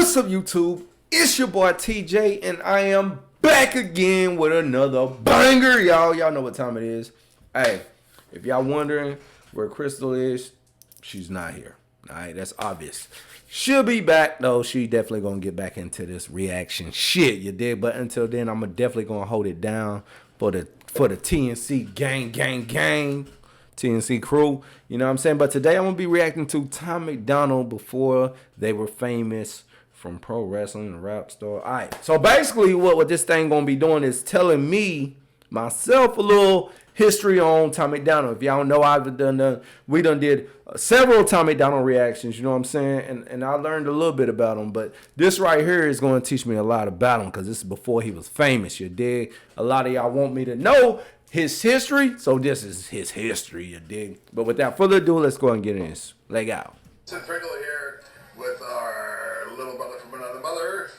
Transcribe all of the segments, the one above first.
What's up, YouTube? It's your boy TJ, and I am back again with another banger, y'all. Y'all know what time it is. Hey, if y'all wondering where Crystal is, she's not here. All right, that's obvious. She'll be back, though. She definitely gonna get back into this reaction shit, you dig? But until then, I'm definitely gonna hold it down for the TNC gang, TNC crew. You know what I'm saying? But today I'm gonna be reacting to Tom MacDonald before they were famous from pro wrestling and rap star. All right. So basically, what this thing gonna be doing is telling me myself a little history on Tom MacDonald. If y'all know, we done did several Tom MacDonald reactions. You know what I'm saying? And I learned a little bit about him. But this right here is going to teach me a lot about him because this is before he was famous. You dig? A lot of y'all want me to know his history, so this is his history. You dig? But without further ado, let's go and get in this. Leg out. Tim Pringle here with our little brother from another mother.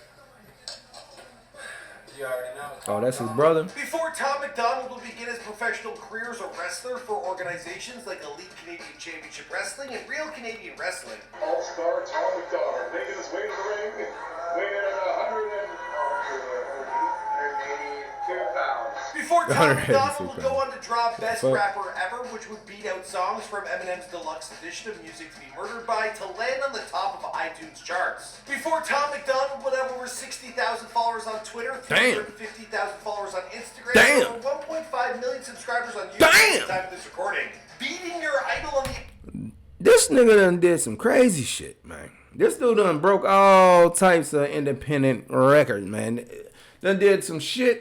You already know. Oh, that's his brother. Before Tom MacDonald will begin his professional career as a wrestler for organizations like Elite Canadian Championship Wrestling and Real Canadian Wrestling. All-star Tom MacDonald making his way to the ring, weighing in at 182 pounds. Before Tom MacDonald will go on to draw Best Rapper Ever, which would beat out songs from Eminem's deluxe edition of Music to Be Murdered By, to land on the top of iTunes charts. Before Tom MacDonald would have over 60,000 followers on Twitter, 350,000 followers on Instagram, and over 1.5 million subscribers on YouTube at the time of this recording. Beating your idol on the... This nigga done did some crazy shit, man. This dude done broke all types of independent records, man. Done did some shit.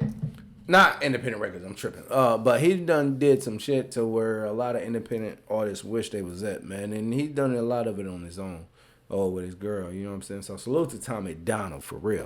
Not independent records, I'm tripping. But he done did some shit to where a lot of independent artists wish they was at, man. And he done a lot of it on his own. Oh, with his girl, you know what I'm saying? So salute to Tom MacDonald, for real.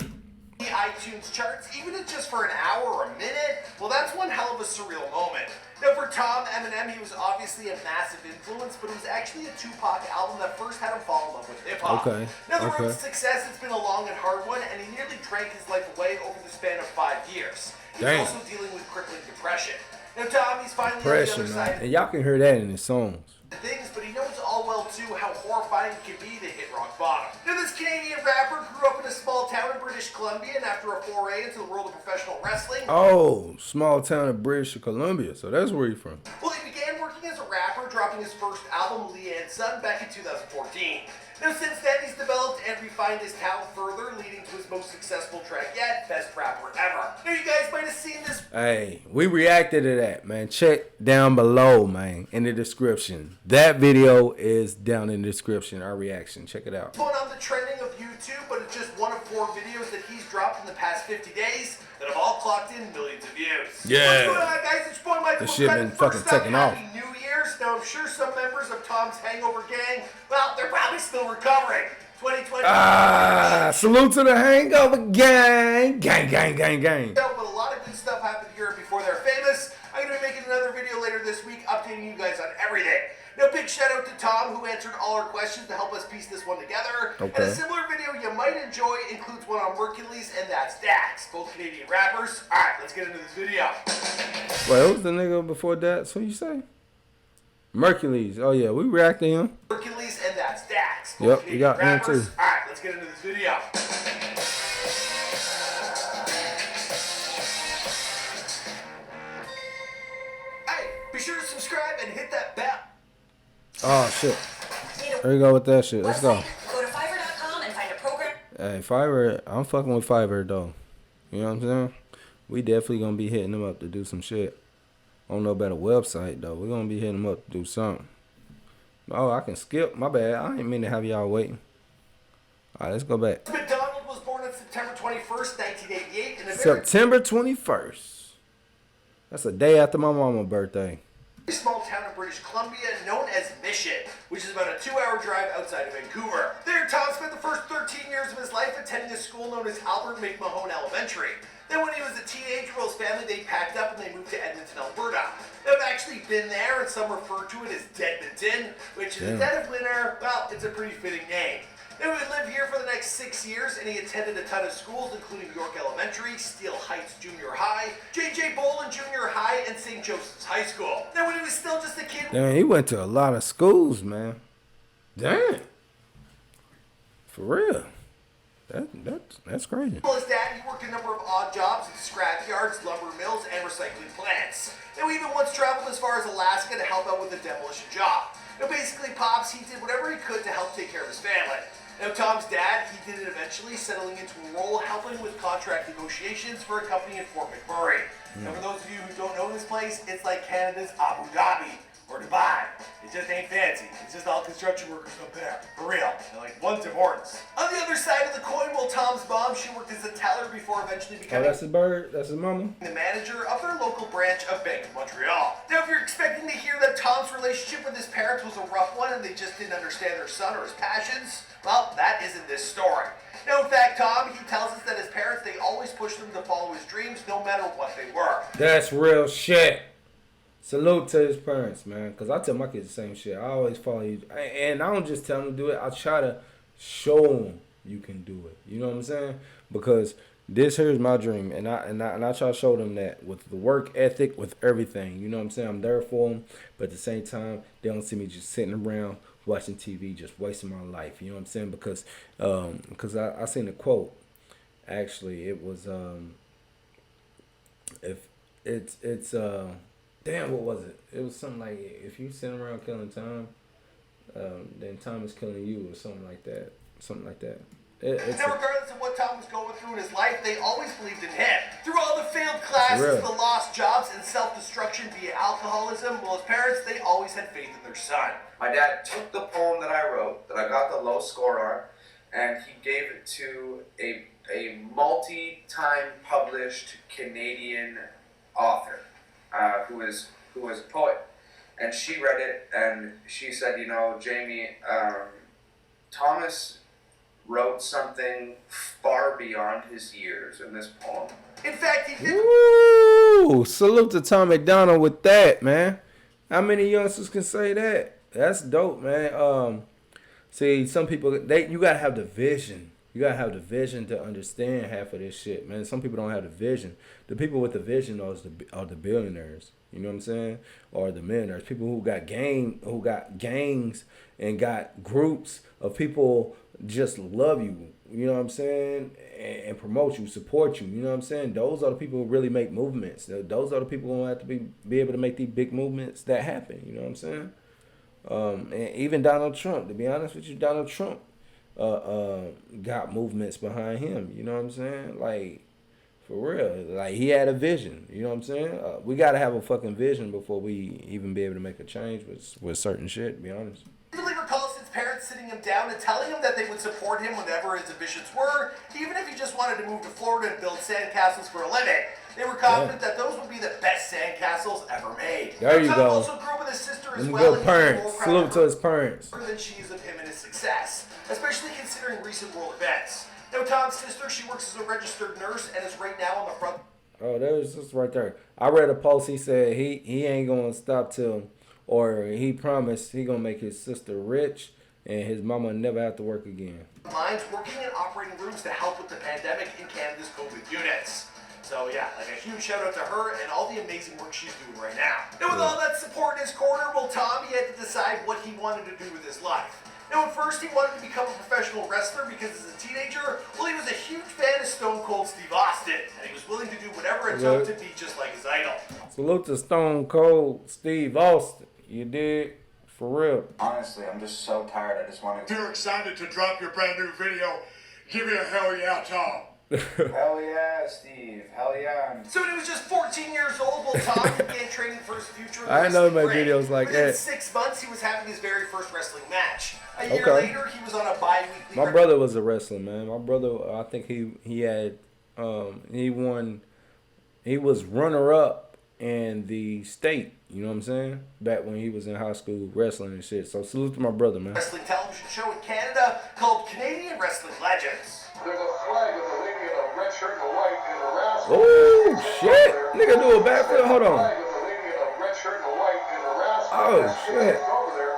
The iTunes charts, even if just for an hour or a minute, well, that's one hell of a surreal moment. Now, for Tom, Eminem, he was obviously a massive influence, but it was actually a Tupac album that first had him fall in love with hip-hop. Okay. Now, the road to success, it's been a long and hard one, and he nearly drank his life away over the span of 5 years. He's also dealing with crippling depression. Now, Tom, he's finally on the other side. And y'all can hear that in his songs. Things, but he knows all well too how horrifying it can be to hit rock bottom. Now, this Canadian rapper grew up in a small town in British Columbia, and after a foray into the world of professional wrestling... Oh, small town in British Columbia, so that's where he's from. Well, he began working as a rapper, dropping his first album, Leanne's Son, back in 2014. Now, since then, he's developed and refined his talent further, leading to his most successful track yet, Best Rapper Ever. Now, you guys might have seen this. Hey, we reacted to that, man. Check down below, man, in the description. That video is down in the description, our reaction. Check it out. Going on the trending of YouTube, but it's just one of 4 videos that he's dropped in the past 50 days that have all clocked in millions of views. Yeah. What's going on, guys? It's your boy Michael. This shit been fucking taking off. Happy New Year's. Now, I'm sure some members of Tom's Hangover gang, well, they're probably still recovering. 2020. Salute to the Hangover gang. Gang. But a lot of good stuff happened here before they're famous. I'm going to be making another video later this week updating you guys on everything. Now, big shout out to Tom, who answered all our questions to help us piece this one together. Okay. And a similar video you might enjoy includes one on Mercules and That's Dax, both Canadian rappers. All right, let's get into this video. Wait, who was the nigga before Dax? Who you say? Mercules. Oh, yeah, we react to him. Mercules and That's Dax. Yep, we got him too. All right, let's get into this video. Hey, be sure to subscribe and hit that bell. Oh, shit. There you go with that shit. Let's go. Go to Fiverr.com and find a program. Hey, Fiverr, I'm fucking with Fiverr, though. You know what I'm saying? We definitely gonna be hitting them up to do some shit. I don't know about a website, though. We're gonna be hitting them up to do something. Oh, I can skip. My bad. I didn't mean to have y'all waiting. All right, let's go back. MacDonald was born on September 21st, 1988. In a September 21st. That's a day after my mama's birthday. Small town in British Columbia known as Mission, which is about a 2-hour drive outside of Vancouver. There, Tom spent the first 13 years of his life attending a school known as Albert McMahon Elementary. Then when he was a teenager, Will's family, they packed up and they moved to Edmonton, Alberta. They've actually been there, and some refer to it as Deadmonton, which in the dead of winter, well, it's a pretty fitting name. Then he would live here for the next 6 years, and he attended a ton of schools, including York Elementary, Steel Heights Junior High, J.J. Bolin Junior High, and St. Joseph's High School. Then when he was still just a kid... Damn, he went to a lot of schools, man. Damn. For real. That's crazy. Well, his dad, he worked a number of odd jobs in scrap yards, lumber mills, and recycling plants. Now, he even once traveled as far as Alaska to help out with a demolition job. Now, basically, Pops, he did whatever he could to help take care of his family. Now, Tom's dad, he did it eventually, settling into a role helping with contract negotiations for a company in Fort McMurray. Now, for those of you who don't know this place, it's like Canada's Abu Dhabi or Dubai. It just ain't fancy. It's just all construction workers up there. For real. And like one Tim Hortons. On the other side of the coin, well, Tom's mom, she worked as a teller before eventually Oh, becoming that's his bird. That's his mama. the manager of their local branch of Bank of Montreal. Now, if you're expecting to hear that Tom's relationship with his parents was a rough one and they just didn't understand their son or his passions, well, that isn't this story. Now, in fact, Tom, he tells us that his parents, they always pushed him to follow his dreams no matter what they were. That's real shit. Salute to his parents, man. Because I tell my kids the same shit. I always follow you. And I don't just tell them to do it. I try to show them you can do it. You know what I'm saying? Because this here's my dream. And I try to show them that with the work ethic, with everything. You know what I'm saying? I'm there for them. But at the same time, they don't see me just sitting around watching TV, just wasting my life. You know what I'm saying? Because I seen a quote. Actually, it was damn, what was it? It was something like, if you sit around killing time, then time is killing you, or something like that. Something like that. Now, regardless of what Tom was going through in his life, they always believed in him. Through all the failed classes, the lost jobs, and self-destruction via alcoholism, well, his parents, they always had faith in their son. My dad took the poem that I wrote, that I got the low score on, and he gave it to a multi-time published Canadian author. Who was a poet, and she read it and she said, you know, Jamie, Thomas wrote something far beyond his years in this poem. In fact, he did. Woo! Salute to Tom MacDonald with that, man. How many youngsters can say that? That's dope, man. See, some people, you gotta have the vision. You gotta have the vision to understand half of this shit, man. Some people don't have the vision. The people with the vision are the billionaires. You know what I'm saying? Or the millionaires. People who got gangs and got groups of people just love you. You know what I'm saying? And promote you, support you. You know what I'm saying? Those are the people who really make movements. Those are the people who have to be able to make these big movements that happen. You know what I'm saying? And even Donald Trump. To be honest with you, Donald Trump got movements behind him. You know what I'm saying? Like, for real. Like, he had a vision. You know what I'm saying? We got to have a fucking vision before we even be able to make a change with certain shit, to be honest. I really recalls his parents sitting him down and telling him that they would support him whenever his ambitions were, even if he just wanted to move to Florida and build sandcastles for a living. They were confident that those would be the best sandcastles ever made. There you Tom go. also grew up with his sister as Them well. good parents. Salute to his parents. Than she is of him and his success, especially considering recent world events. Now, Tom's sister, she works as a registered nurse and is right now on the front. Oh, there's just right there. I read a post. He said he ain't gonna stop till, or he promised he gonna make his sister rich and his mama never have to work again. Lines working in operating rooms to help with the pandemic in Canada's COVID units. So yeah, like a huge shout out to her and all the amazing work she's doing right now. Now, with all that support in his corner, well, Tom, he had to decide what he wanted to do with his life. Now, at first, he wanted to become a professional wrestler because as a teenager, well, he was a huge fan of Stone Cold Steve Austin, and he was willing to do whatever it took to be just like his idol. Salute to Stone Cold Steve Austin. You did? For real. Honestly, I'm just so tired. I just want to... If you're excited to drop your brand new video, give me a hell yeah, Tom. Hell yeah, Steve. Hell yeah. So when he was just 14 years old, well, Tom began training for his future in the I didn't know he wrestling made ring. videos like Within that. 6 months, he was having his very first wrestling match. A year Okay. later, he was on a bi-weekly... My brother was a wrestler, man. My brother, I think he had, he won, he was runner-up in the state, you know what I'm saying? Back when he was in high school wrestling and shit. So salute to my brother, man. wrestling television show in Canada called Canadian Wrestling Legends. There's a flag with a lady in a red shirt and a white and a rascal. Oh, shit. Nigga do a backflip. Hold on. Flag with a lady in a red shirt and a white and a rascal. Oh, shit. Over there.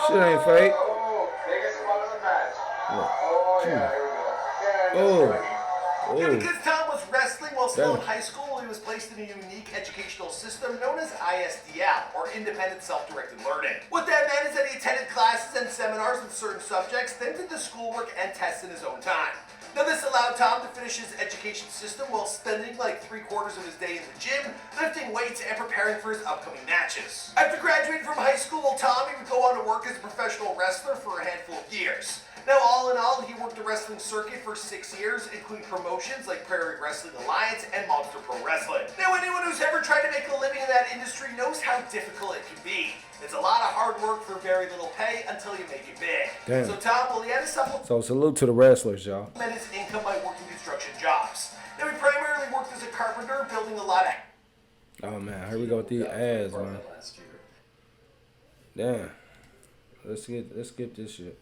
Shit ain't fake. Oh, biggest spot of the match. Look. Oh, yeah, here we go. Yeah, Oh. Oh. Because Tom was wrestling while still in Damn. high school, he was placed in a unique educational system known as ISDL, or Independent Self-Directed Learning. What that meant is that he attended classes and seminars with certain subjects, then did the schoolwork and tests in his own time. Now this allowed Tom to finish his education system while spending like 3/4 of his day in the gym, lifting weights and preparing for his upcoming matches. After graduating from high school, Tommy would go on to work as a professional wrestler for a handful of years. Now all in all, he worked the wrestling circuit for 6 years, including promotions like Prairie Wrestling Alliance and Monster Pro Wrestling. Now anyone who's ever tried to make a living in that industry knows how difficult it can be. It's a lot of hard work for very little pay until you make it big. Damn. So Tom, well, he had to supplement So salute to the wrestlers, y'all. his income by working construction jobs. Now he primarily worked as a carpenter, building a lot of... Oh man, here we go with these ads, man. Damn. Let's skip this shit.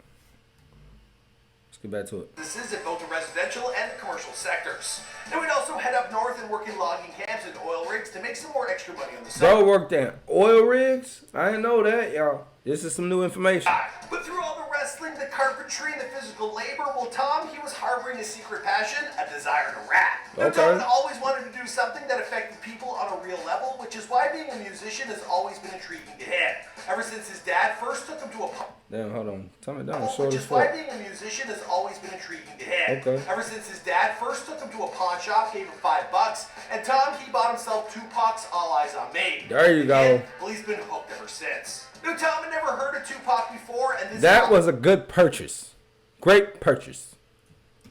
Let's get back to it. This is in both the residential and the commercial sectors. Now we'd also head up north and work in logging camps and oil rigs to make some more extra money on the side. Bro worked at oil rigs? I didn't know that, y'all. This is some new information. But through all the wrestling, the carpentry, and the physical labor, well, Tom, he was harboring a secret passion, a desire to rap. Now, Okay. Tom had always wanted to do something that affected people on a real level, which is why being a musician has always been intriguing to him. Ever since his dad first took him to a pub. Damn, hold on. Turn it down. Short Which as is why fuck. being a musician has always been intriguing to him. Okay. Ever since his dad first took him to a pawn shop, gave him $5, and Tom, he bought himself Tupac's All Eyes on Me. There you go. And, well, he's been hooked ever since. Now, Tom had never heard of Tupac before, and this That was a good purchase. Great purchase.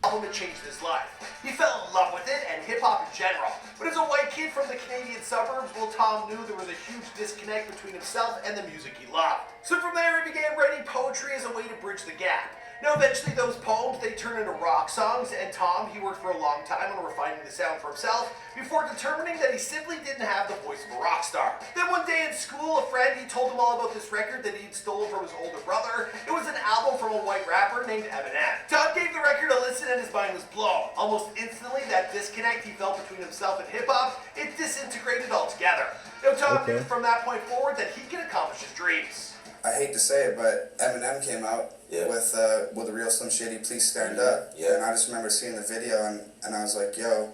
album had changed his life. He fell in love with it and hip-hop in general. But as a white kid from the Canadian suburbs, well, Tom knew there was a huge disconnect between himself and the music he loved. So from there, he began writing poetry as a way to bridge the gap. Now, eventually, those poems, they turned into rock songs, and Tom, he worked for a long time on refining the sound for himself before determining that he simply didn't have the voice of a rock star. Then one day in school, a friend, he told him all about this record that he'd stolen from his older brother. It was an album from a white rapper named Eminem. Tom gave the record a listen and his mind was blown. Almost instantly, that disconnect he felt between himself and hip-hop, it disintegrated altogether. Now, Tom knew from that point forward that he could accomplish his dreams. I hate to say it, but Eminem came out with a real Slim Shady, Please Stand Up. Yeah. And I just remember seeing the video and I was like, yo,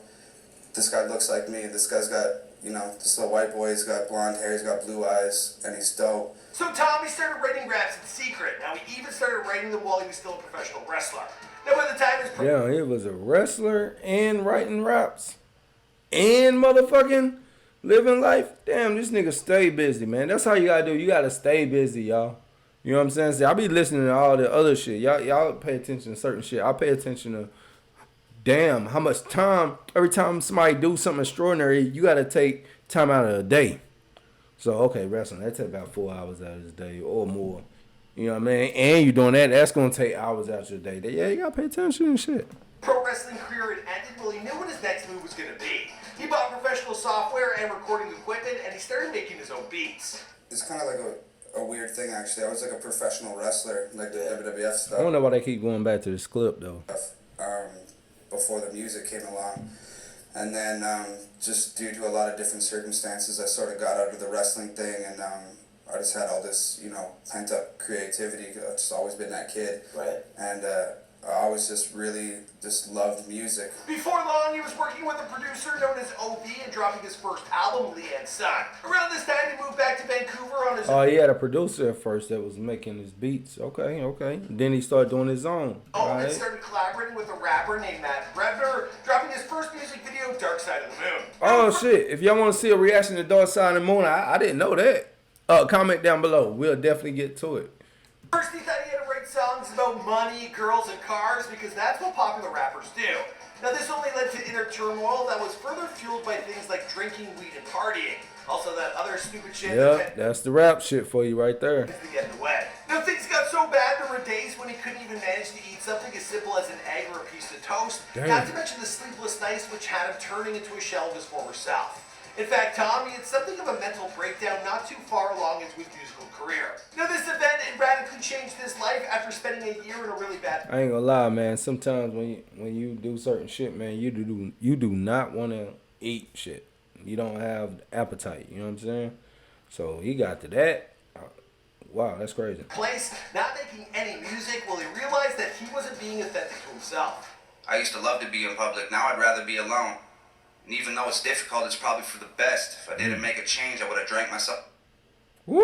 this guy looks like me. This guy's got, this little white boy, he's got blonde hair, he's got blue eyes, and he's dope. So Tommy started writing raps in secret. Now he even started writing them while he was still a professional wrestler. Now by the time his Yeah, he was a wrestler and writing raps. And motherfucking living life. Damn, this nigga stay busy, man. That's how you gotta do. You gotta stay busy, y'all. You know what I'm saying? See, I be listening to all the other shit. Y'all pay attention to certain shit. I pay attention to, damn, how much time, every time somebody do something extraordinary, you gotta take time out of the day. So, okay, wrestling, that take about 4 hours out of the day or more. You know what I mean? And you doing that, that's gonna take hours out of your day. Yeah, you gotta pay attention and shit. pro wrestling career had ended, well, he knew what his next move was gonna be. He bought professional software and recording equipment, and he started making his own beats. It's kind of like a weird thing, actually. I was like a professional wrestler, like the WWF I stuff. don't know why they keep going back to this clip, though. Before the music came along. And then just due to a lot of different circumstances, I sort of got out of the wrestling thing, and I just had all this, pent up creativity. I've just always been that kid. Right. And I always just really loved music. Before long, he was working with a producer known as OV and dropping his first album, Leanne's Son. Around this time, he moved back to Vancouver on his Oh, he had a producer at first that was making his beats. Okay. Then he started doing his own. own and Right. started collaborating with a rapper named Matt Brevner, dropping his first music video, Dark Side of the Moon. Oh, shit. If y'all want to see a reaction to Dark Side of the Moon, I didn't know that. Comment down below. We'll definitely get to it. First, he thought he had to write songs about money, girls, and cars because that's what popular rappers do. Now, this only led to inner turmoil that was further fueled by things like drinking, weed, and partying. Also, that other stupid shit Yep, that's the rap shit for you right there. to get in the way. Now, things got so bad there were days when he couldn't even manage to eat something as simple as an egg or a piece of toast. Damn. Not to mention the sleepless nights, which had him turning into a shell of his former self. In fact, Tommy had something of a mental breakdown not too far along into his musical career. Now, this event it radically changed his life after spending a year in a really bad. I ain't gonna lie, man. Sometimes when you do certain shit, man, you do not want to eat shit. You don't have appetite. You know what I'm saying? So he got to that. Wow, that's crazy. Place, not making any music, well, he realized that he wasn't being authentic to himself. I used to love to be in public. Now I'd rather be alone. And even though it's difficult, it's probably for the best. If I didn't make a change, I would have drank myself. Woo!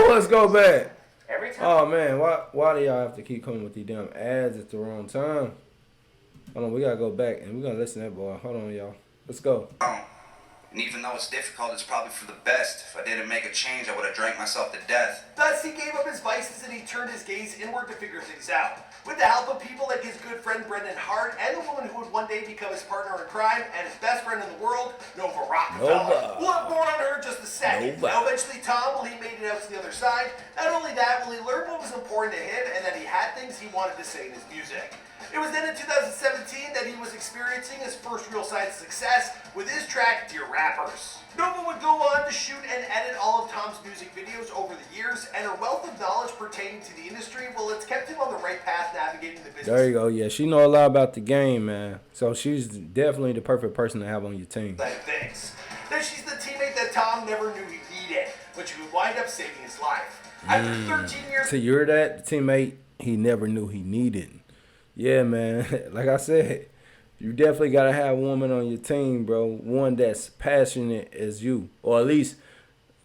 Let's go back. Every time. Oh man, why do y'all have to keep coming with these damn ads at the wrong time? Hold on, we gotta go back and we gotta listen to that boy. Hold on, y'all. Let's go. And even though it's difficult, it's probably for the best. If I didn't make a change, I would have drank myself to death. Thus, he gave up his vices and he turned his gaze inward to figure things out. With the help of people like his good friend Brendan Hart and the woman who would one day become his partner in crime and his best friend in the world, Nova Rockefeller. Nova. We'll have more on her in just a second. Nova. Now, eventually, Tom, well, he made it out to the other side. Not only that, well, he learned what was important to him and that he had things he wanted to say in his music. It was then in 2017 that he was experiencing his first real signs of success with his track, Dear Rappers. Nova would go on to shoot and edit all of Tom's music videos over the years, and her wealth of knowledge pertaining to the industry, well, it's kept him on the right path navigating the business. There you go. Yeah, she know a lot about the game, man. So she's definitely the perfect person to have on your team. Side of things. Now she's the teammate that Tom never knew he needed, but she would wind up saving his life. After 13 years... So you're that teammate he never knew he needed. Yeah, man. Like I said, you definitely got to have a woman on your team, bro. One that's passionate as you, or at least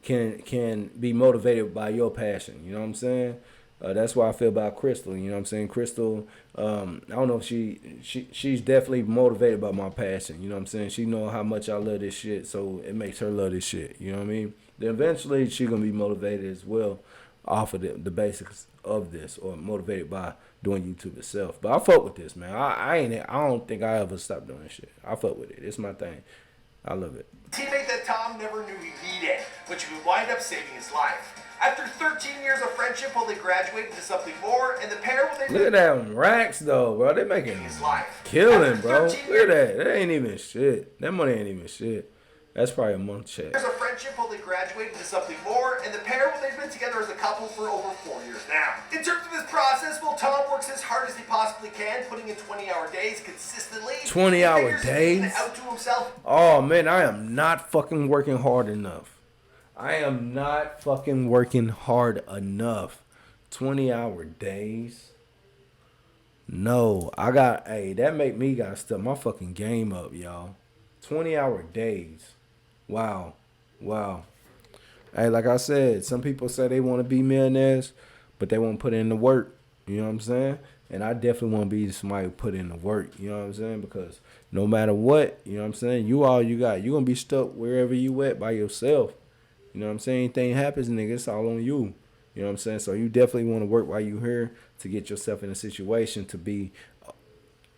can be motivated by your passion. You know what I'm saying? That's why I feel about Crystal. You know what I'm saying? Crystal, I don't know if she's definitely motivated by my passion. You know what I'm saying? She know how much I love this shit, so it makes her love this shit. You know what I mean? Then eventually she going to be motivated as well off of the basics of this, or motivated by doing YouTube itself. But I fuck with this, man. I don't think I ever stop doing this shit. I fuck with it. It's my thing. I love it. Teammate that Tom never knew he needed, but she would wind up saving his life. After 13 years of friendship, well, they graduated to something more, and the pair, well, they... Look at them racks, though, bro. They making his life. killing, bro. Look 13 at that. That ain't even shit. That money ain't even shit. That's probably a month check. Years of friendship, well, they graduated to something more, and the pair, well, they've been together as a couple for over 4 years now. In terms of his process, well, Tom works as hard as he possibly can, putting in 20-hour days consistently. 20-hour days? Out to himself. Oh, man, I am not fucking working hard enough. I am not fucking working hard enough. 20-hour days? No, that make me gotta step my fucking game up, y'all. 20-hour days. Wow. Hey, like I said, some people say they want to be millionaires, but they won't put in the work. You know what I'm saying? And I definitely want to be somebody who put in the work. You know what I'm saying? Because no matter what, you know what I'm saying, you all you got. You're going to be stuck wherever you at by yourself. You know what I'm saying? Anything happens, nigga, it's all on you. You know what I'm saying? So you definitely want to work while you're here to get yourself in a situation to be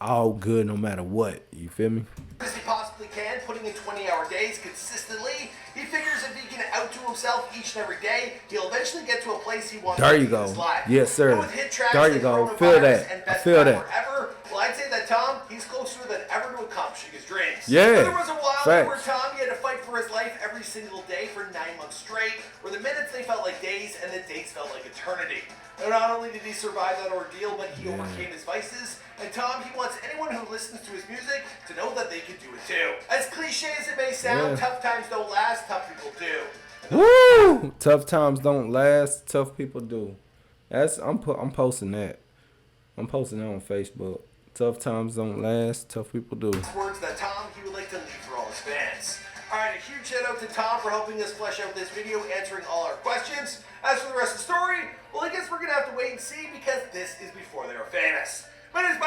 all good no matter what. You feel me? As he possibly can, putting in 20-hour days consistently. He figures if he can out to himself each and every day, he'll eventually get to a place he wants there to you be go. in his life. Yes, sir. With hit tracks There you like go. Coronavirus Feel that. and I Best feel Time that. Forever, well, I'd say that Tom, he's closer than ever to accomplishing his dreams. Yeah. But there was a while Facts. where Tom, he had to fight for his life every single day for 9 months straight, where the minutes they felt like days and the days felt like eternity. And not only did he survive that ordeal, but he overcame his vices. And Tom, he wants anyone who listens to his music to know that they can do it too. As cliche as it may sound, tough times don't last, tough people do. Woo! Tough times don't last. Tough people do. I'm posting that. I'm posting that on Facebook. Tough times don't last. Tough people do. Words that Tom, he would like to leave for all his fans. Alright, a huge shout out to Tom for helping us flesh out this video, answering all our questions. As for the rest of the story, well, I guess we're gonna have to wait and see because this is before they were famous.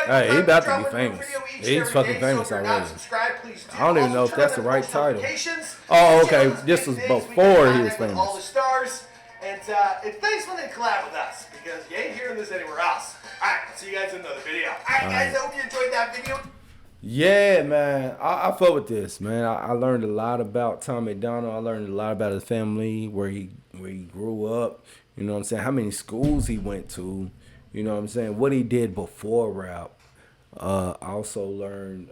Hey, he about to be famous. He's fucking famous already. I don't even know if that's the right title. Oh, okay. This was before he was famous. All the stars, and it's nice when they collab with us because you ain't hearing this anywhere else. Alright, see you guys in another video. Alright, guys, I hope you enjoyed that video. Yeah, man. I fuck with this, man. I learned a lot about Tom MacDonald. I learned a lot about his family, where he grew up. You know what I'm saying? How many schools he went to. You know what I'm saying? What he did before rap. I also learned,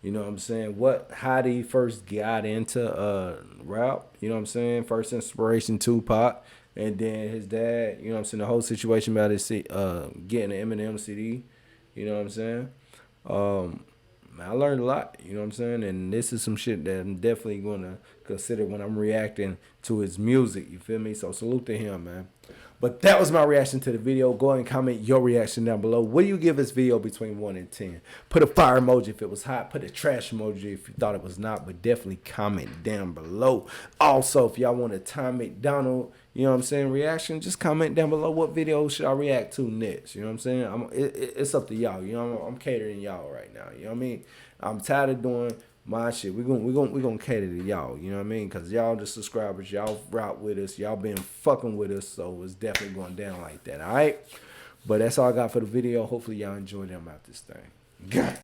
you know what I'm saying? How did he first got into rap? You know what I'm saying? First inspiration, Tupac. And then his dad, you know what I'm saying? The whole situation about his getting an Eminem CD. You know what I'm saying? I learned a lot, you know what I'm saying? And this is some shit that I'm definitely going to consider when I'm reacting to his music, you feel me? So salute to him, man. But that was my reaction to the video. Go ahead and comment your reaction down below. What do you give this video between 1 and 10? Put a fire emoji if it was hot. Put a trash emoji if you thought it was not. But definitely comment down below. Also, if y'all want a Tom MacDonald, you know what I'm saying, reaction, just comment down below what video should I react to next. You know what I'm saying? It's up to y'all. You know, I'm catering y'all right now. You know what I mean? I'm tired of doing my shit. We're gonna cater to y'all, you know what I mean? Cause y'all the subscribers, y'all rock with us, y'all been fucking with us, so it's definitely going down like that, alright? But that's all I got for the video. Hopefully y'all enjoyed them out this thing.